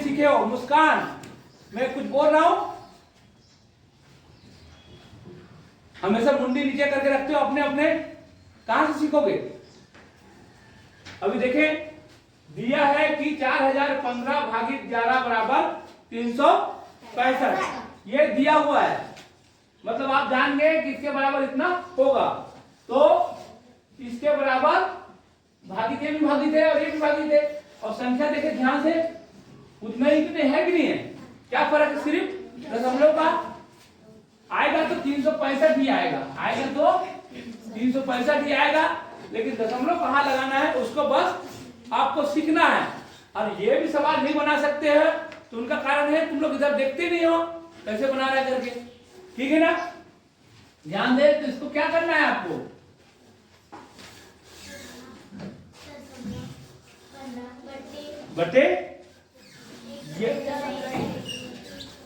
नहीं सीखे हो। मुस्कान, मैं कुछ बोल रहा हूं, हमेशा मुंडी नीचे करके रखते हो अपने अपने, कहां से सीखोगे। अभी देखें, दिया है कि 4015 भागित 11 बराबर 365, ये दिया हुआ है, मतलब आप जान गए कि इसके बराबर इतना होगा, तो इसके बराबर भागित ये भी भागित है और ये भी भागित है, और संख्या देखें ध्यान से, उतना ही कितने है कि नहीं है, क्या फर्क है, सिर्फ दशमलव का। आएगा तो 365 ही आएगा, आएगा तो 365 ही आएगा, लेकिन दशमलव कहाँ लगाना है उसको बस आपको सीखना है। और ये भी सवाल नहीं बना सकते हैं तो उनका कारण है तुम लोग इधर देखते नहीं हो कैसे बना रहे करके, ठीक है ना। ध्यान दे, तो इसको क्या करना है आपको, बटे ये,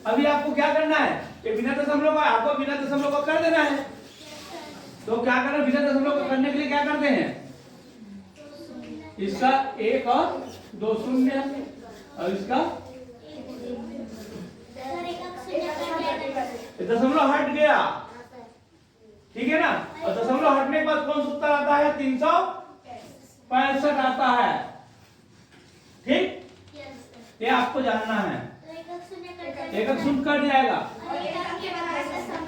अभी आपको क्या करना है, ये बिना दशमलव का, आपको बिना दशमलव का कर देना है, तो क्या करना, बिना दशमलव का करने के लिए क्या करते हैं, इसका 1 और 2 शून्य, और इसका दशमलव हट गया, ठीक है ना, और दशमलव हटने के बाद कौन सा उत्तर आता है, 365 आता है, ठीक, ये आपको जानना है। एक शून्य कट जाएगा,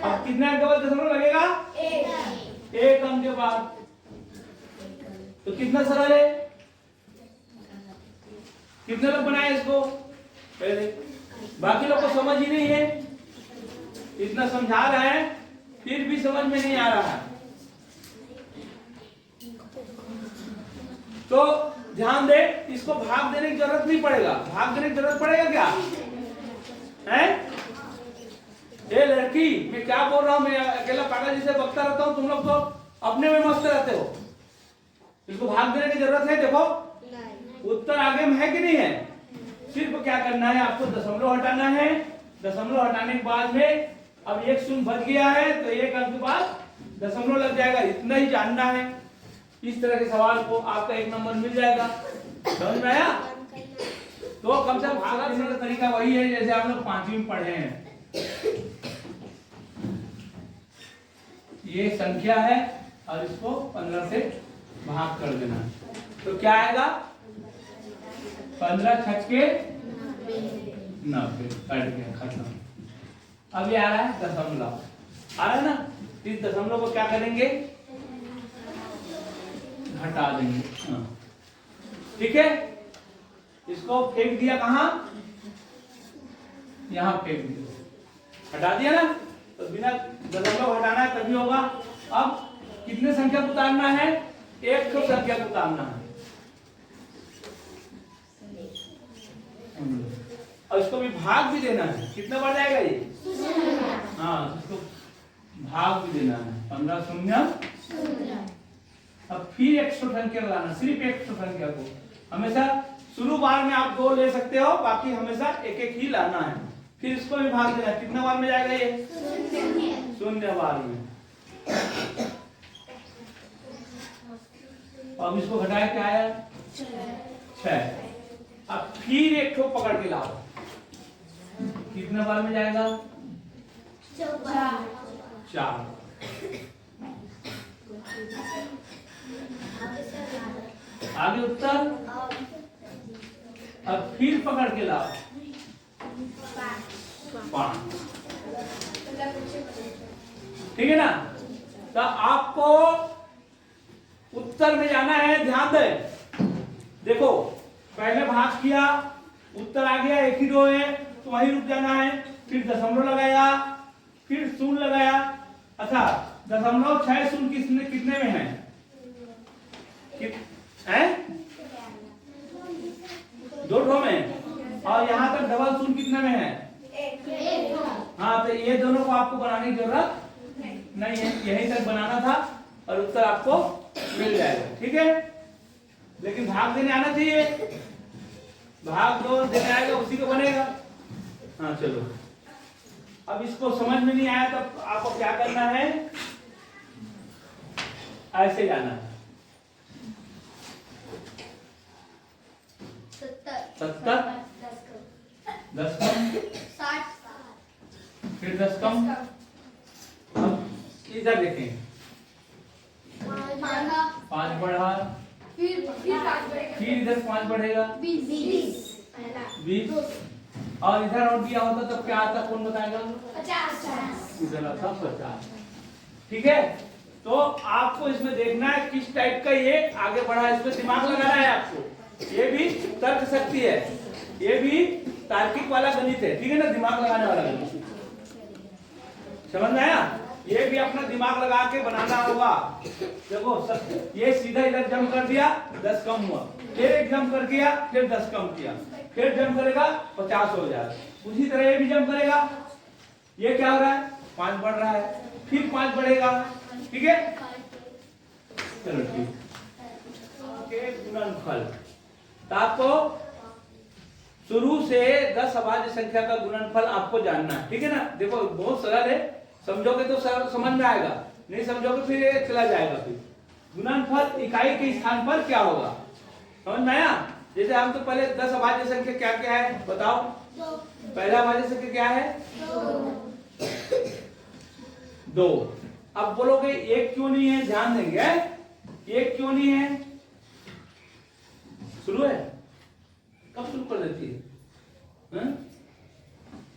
अब कितने अंक के बाद दशमलव लगेगा, 1 अंक के बाद, तो कितना सरल है, कितने लोग बनाए इसको पहले, बाकी लोग को समझ ही नहीं है, इतना समझा रहे हैं फिर भी समझ में नहीं आ रहा है। तो ध्यान दे, इसको भाग देने की जरूरत नहीं पड़ेगा, भाग देने की जरूरत पड़ेगा क्या है, ये लड़की, मैं क्या बोल रहा हूं, मैं अकेला पागल जिसे बकता रहता हूं, तुम लोग तो अपने में मस्त रहते हो, इसको भाग देने की जरूरत है, देखो उत्तर आगे में है कि नहीं है, सिर्फ क्या करना है, आपको दशमलव हटाना है, दशमलव हटाने के बाद में अब 1 शून्य बच गया है, तो 1 अंक के बाद दशमलव लग जाएगा, इतना ही जानना है। इस तरह के सवाल को आपका 1 नंबर मिल जाएगा, समझ में आया। तो कम से कम भागा देने का तरीका वही है जैसे आप लोग 5वीं में पढ़े हैं, ये संख्या है और इसको 15 से भाग कर देना, तो क्या आएगा, 15 छक्के 90, कट गया, खत्म। अब ये आ रहा है दशमलव, आ रहा है ना, इस दशमलव को क्या करेंगे, हटा देंगे, ठीक है, इसको फेंक दिया, कहां, यहां फेंक दिया, हटा दिया ना, तो बिना दशमलव हटाना है तभी होगा। अब कितने संख्या को उतारना है, 1 संख्या को उतारना है, और इसको भी भाग भी देना है, कितना बढ़ जाएगा ये, हाँ, इसको भाग भी देना है, 15 शून्य, अब फिर 100 संख्या लाना, सिर्फ 100 संख्या को, हमेशा शुरू बार में आप 2 ले सकते हो, बाकी हमेशा 1-1 ही लाना है, फिर इसको भी भाग देना, कितना बार में जाएगा ये, शून्य बार में, अब इसको घटाया क्या आया, 6, अब फिर 1 ठो पकड़ के लाओ, कितने बार में जाएगा, 4, आगे उत्तर, अब फिर पकड़ के लाओ, 5, ठीक है ना। तो आपको उत्तर में जाना है, ध्यान दे, देखो पहले भाग किया, उत्तर आ गया, 1 ही रो है तो वहीं रुक जाना है, फिर दशमलव लगाया, फिर शून्य लगाया, अच्छा दशमलव 6 शून्य कितने में है, हैं 2 ठो में, और यहाँ तक डबल शून्य कितने में है, 1, हाँ, तो ये दोनों को आपको बनाने की जरूरत नहीं है, यहीं तक बनाना था और उत्तर आपको मिल जाएगा, ठीक है, लेकिन भाग देने आना चाहिए, भाग 2 देने आएगा उसी को बनेगा, हाँ चलो। अब इसको समझ में नहीं आया तो आपको क्या करना है, ऐसे जाना है, 70 10 कम, 60, फिर 10 कम। अब इधर देखें, 5 बढ़ा, फिर 5 बढ़ेगा, फिर इधर 5 बढ़ेगा, 20, 20, और इधर और दिया होता तब क्या आता, कौन बताएगा? 50, इधर आता 50। ठीक है, तो आपको इसमें देखना है किस टाइप का ये आगे बढ़ा है, इसमें दिमाग लगाना है आपको। ये भी तर्क शक्ति है, ये भी तार्किक वाला गणित है, ठीक है ना, दिमाग लगाने वाला गणित। समझ में आया? ये भी अपना दिमाग लगा के बनाना होगा। देखो ये सीधा इधर जंप कर दिया, 10 कम हुआ, फिर एक जंप कर दिया, फिर 10 कम किया, फिर जंप करेगा 50 हो जाएगा। उसी तरह ये भी जंप करेगा, ये क्या हो रहा है, 5 बढ़ रहा है, फिर 5 बढ़ेगा, ठीक है। चलो ठीक, गुणनफल। तो आपको शुरू से 10 अभाज्य संख्या का गुणनफल आपको जानना है, ठीक है ना। देखो बहुत सरल है, समझोगे तो सरल समझ में आएगा, नहीं समझोगे फिर ये चला जाएगा। फिर गुणनफल इकाई के स्थान पर क्या होगा, समझ में आया? जैसे हम तो पहले 10 अभाज्य संख्या क्या क्या है बताओ। पहला अभाज्य संख्या क्या है, 2। अब बोलोगे एक क्यों नहीं है, ध्यान देंगे, एक क्यों नहीं है, शुरू है, कब शुरू कर देती है?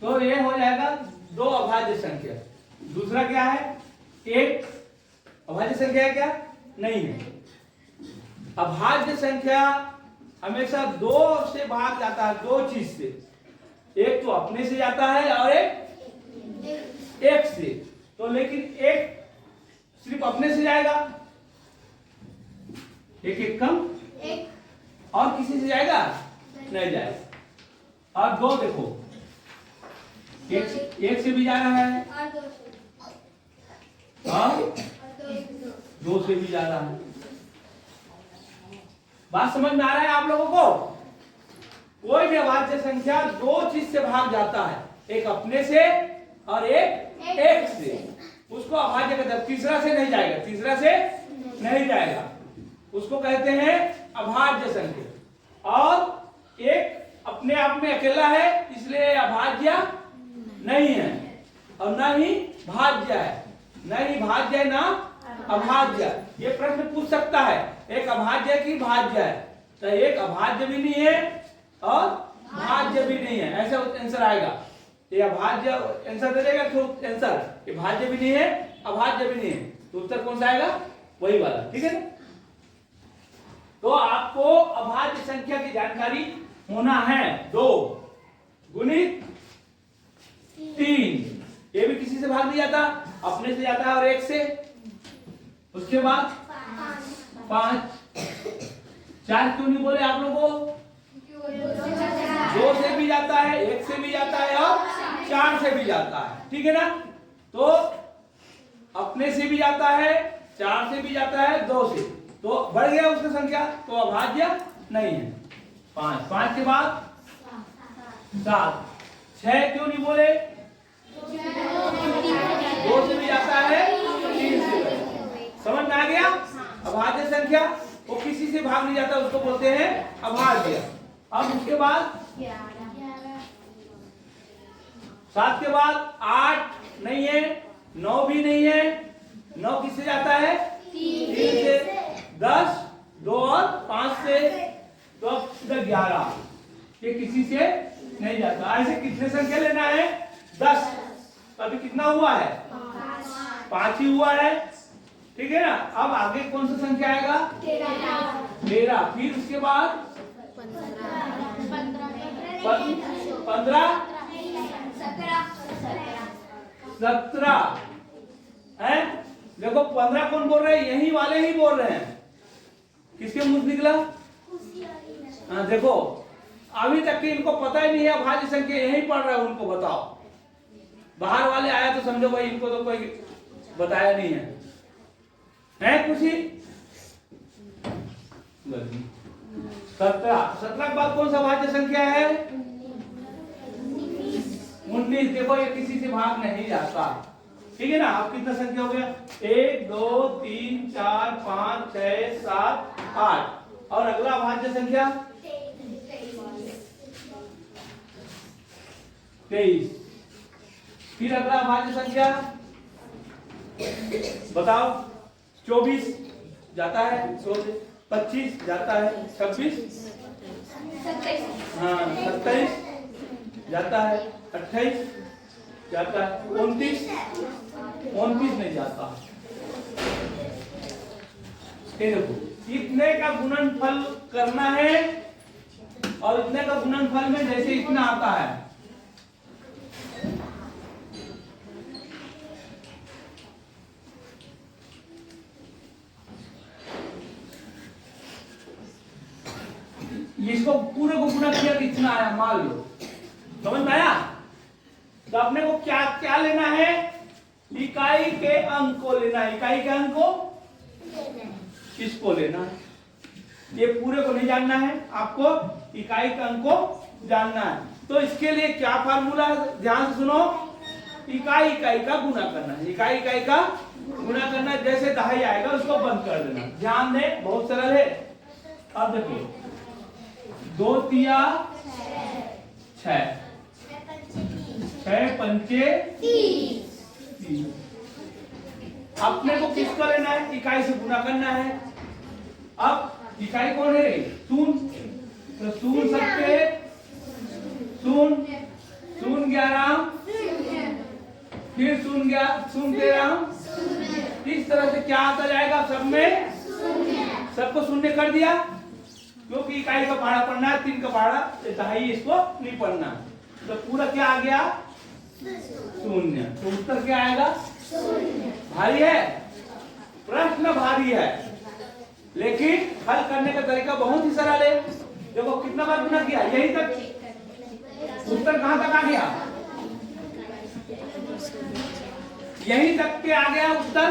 तो ये हो जाएगा 2 अभाज्य संख्या। दूसरा क्या है, एक अभाज्य संख्या है क्या, नहीं है। अभाज्य संख्या हमेशा 2 से भाग जाता है, 2 चीज से, एक तो अपने से जाता है और एक से। तो लेकिन एक सिर्फ अपने से जाएगा, एक कम, और किसी से जाएगा नहीं जाएगा। और 2 देखो, एक से भी जा रहा है और 2 से भी जा रहा है। बात समझ में आ रहा है आप लोगों को? कोई भी अभाज्य संख्या 2 चीज से भाग जाता है, एक अपने से और एक से, उसको अभाज्य कहते हैं। तीसरा से नहीं जाएगा, तीसरा से नहीं जाएगा, उसको कहते हैं अभाज्य संख्या। और एक अपने आप में अकेला है, इसलिए अभाज्य नहीं है और न ही भाज्य है, न ही भाज्य है ना अभाज्य। ये प्रश्न पूछ सकता है, एक अभाज्य की भाज्य है, तो एक अभाज्य भी नहीं है और भाज्य भी नहीं है, ऐसा आंसर आएगा। ये अभाज्य आंसर दे देगा तो आंसर, ये भाज्य भी नहीं है अभाज्य भी नहीं है, तो उत्तर कौन सा आएगा, वही वाला, ठीक है ना। तो आपको अभाज्य संख्या की जानकारी होना है। 2 गुणित 3, ये भी किसी से भाग नहीं जाता, अपने से जाता है और एक से। उसके बाद 5, 4 क्यों नहीं बोले आप लोगों? 2 से भी जाता है, 1 से भी जाता है और 4 से भी जाता है, ठीक है ना। तो अपने से भी जाता है, 4 से भी जाता है, 2 से, तो बढ़ गया उसकी संख्या, तो अभाज्य नहीं है। 5 के बाद 7, 6 क्यों नहीं बोले? 2 से भी जाता है, 3 से। समझ में आ गया? अभाज्य संख्या वो किसी से भाग नहीं जाता, उसको बोलते हैं अभाज्य। अब उसके बाद 7 के बाद 8 नहीं है, 9 भी नहीं है, 9 किससे जाता है, 3 से। 10, 2 और 5 से, तो अब 11, ये किसी से नहीं जाता। ऐसे कितने संख्या लेना है, 10। अभी कितना हुआ है, 5 ही हुआ है, ठीक है ना। अब आगे कौन सा संख्या आएगा, 13, फिर उसके बाद 15, 17 है। देखो 15 कौन बोल रहे हैं, यही वाले ही बोल रहे हैं। किसके मुंह निकला? हाँ देखो, अभी तक कि इनको पता ही नहीं है अभाज्य संख्या, यही पढ़ रहे हैं, उनको बताओ। बाहर वाले आया तो समझो भाई इनको तो कोई बताया नहीं है कुछ ही। 17 के बाद कौन सा अभाज्य संख्या है, 19। देखो ये किसी से भाग नहीं जाता, ठीक है ना। अब कितना संख्या हो गया, 1 2 3 4 5 6 7 8। और अगला अभाज्य संख्या 23। फिर अगला भाज्य संख्या बताओ। 24 जाता है 100 से, 25 जाता है, 26 हाँ 27 जाता है, 28 जाता है, 29 नहीं जाता। ये देखो इतने का गुणनफल करना है और इतने का गुणनफल में जैसे इतना आता है इसको पूरे को गुणा किया कितना आया मान लो, समझ में आया? तो अपने को क्या क्या लेना है, इकाई के अंक को लेना है, इकाई के अंक को किसको लेना है, ये पूरे को नहीं जानना है, आपको इकाई के अंक को जानना है। तो इसके लिए क्या फार्मूला है, ध्यान से सुनो। इकाई इकाई का गुणा करना है, इकाई इकाई का गुणा करना है। जैसे दहाई आएगा उसको बंद कर देना। ध्यान दे, बहुत सरल है। अब देखो 2 तिया 6, 6 पंचे 30। अपने को किसका लेना है, इकाई से गुणा करना है। अब इकाई कौन है, शून्य, तो शून्य सत्ते शून्य, शून्य 11 फिर शून्य 13। इस तरह से क्या आता जाएगा, सब में सबको शून्य कर दिया, क्योंकि इकाई का पहाड़ा पढ़ना है, 3 का पहाड़ा दहाई इसको नहीं पढ़ना। तो पूरा क्या आ गया, शून्य। तो उत्तर क्या आएगा, भारी है, प्रश्न भारी है, लेकिन हल करने का तरीका बहुत ही सरल है। देखो कितना बार गुना किया, यही तक उत्तर कहां तक आ गया, यही तक के आ गया उत्तर।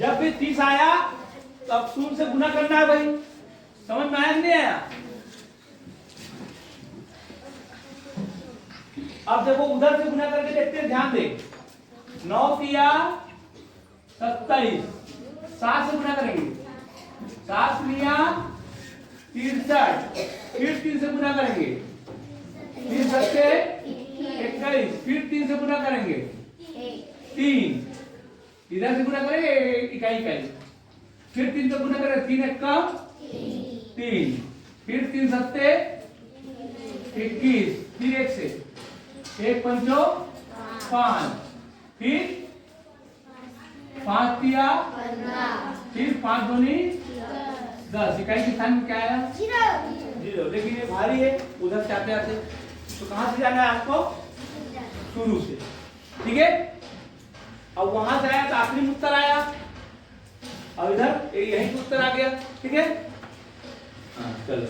जब भी 30 आया तब शून्य से गुना करना है भाई, समझ में आया नहीं आया? अब देखो उधर से गुना करके देखते हैं, ध्यान दे। 9 तिया 27, 7 से गुना करेंगे, 7 तिया 63, फिर 3 से गुना करेंगे, फिर 7 से 21, फिर 3 से गुना करेंगे 3, इधर से गुना करेंगे इकाई इकाई, फिर 3 से गुना करेंगे 3 1 का 3, फिर 3 सत्ते 21, फिर 1 से 1 पंचो 5, फिर 5 तिया 15, फिर 5 दूनी 10। इकाई की स्थान में क्या आया, 0। लेकिन ये भारी है, उधर से आते आते तो कहां से जाना है आपको, शुरू से, ठीक है। अब वहां से आया तो आखिरी में उत्तर आया, और इधर यही उत्तर आ गया, ठीक है। हाँ चलो।